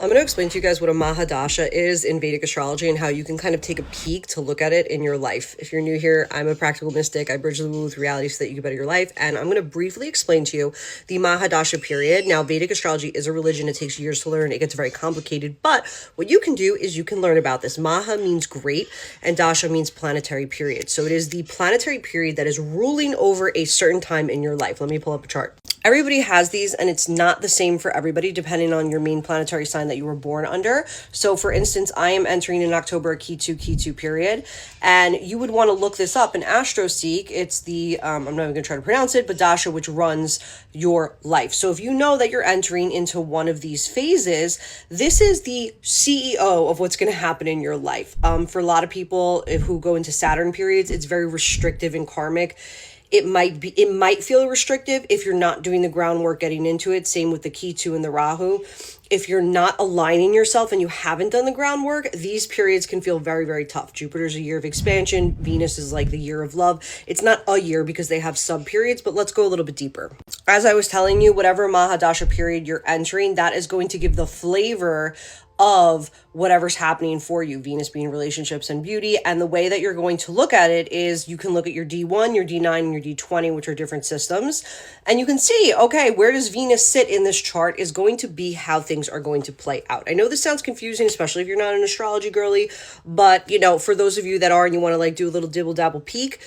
I'm going to explain to you guys what a Mahadasha is in Vedic astrology and how you can kind of take a peek to look at it in your life. If you're new here, I'm a practical mystic. I bridge the woo with reality so that you can better your life. And I'm going to briefly explain to you the Mahadasha period. Now, Vedic astrology is a religion. It takes years to learn. It gets very complicated. But what you can do is you can learn about this. Maha means great and Dasha means planetary period. So it is the planetary period that is ruling over a certain time in your life. Let me pull up a chart. Everybody has these, and it's not the same for everybody depending on your main planetary sign that you were born under. So for instance, I am entering in October a Ketu period, and you would want to look this up in AstroSeek. It's the, I'm not even going to try to pronounce it, but Dasha, which runs your life. So if you know that you're entering into one of these phases, this is the CEO of what's going to happen in your life. For a lot of people who go into Saturn periods, it's very restrictive and karmic. It might feel restrictive if you're not doing the groundwork getting into it. Same with the Ketu and the Rahu. If you're not aligning yourself and you haven't done the groundwork, these periods can feel very, very tough. Jupiter's a year of expansion. Venus is like the year of love. It's not a year because they have sub periods, but let's go a little bit deeper. As I was telling you, whatever Mahadasha period you're entering, that is going to give the flavor of whatever's happening for you, Venus being relationships and beauty. And the way that you're going to look at it is you can look at your D1, your D9, and your D20, which are different systems. And you can see, okay, where does Venus sit in this chart is going to be how things are going to play out. I know this sounds confusing, especially if you're not an astrology girly, but for those of you that are and you want to like do a little dibble dabble peek,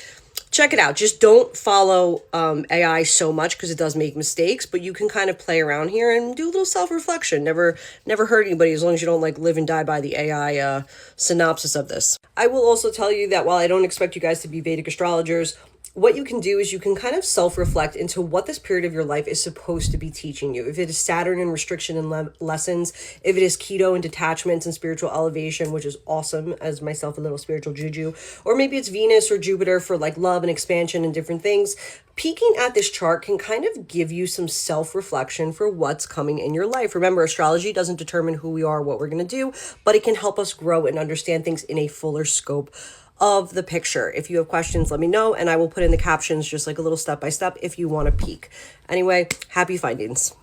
check it out. Just don't follow AI so much because it does make mistakes, but you can kind of play around here and do a little self-reflection. Never hurt anybody as long as you don't like live and die by the AI synopsis of this. I will also tell you that while I don't expect you guys to be Vedic astrologers, what you can do is you can kind of self-reflect into what this period of your life is supposed to be teaching you. If it is Saturn and restriction and lessons, if it is Keto and detachments and spiritual elevation, which is awesome, as myself a little spiritual juju, or maybe it's Venus or Jupiter for like love and expansion and different things. Peeking at this chart can kind of give you some self-reflection for what's coming in your life. Remember, astrology doesn't determine who we are, what we're going to do, but it can help us grow and understand things in a fuller scope of the picture. If you have questions, let me know, and I will put in the captions just like a little step-by-step if you want to peek. Anyway, happy findings.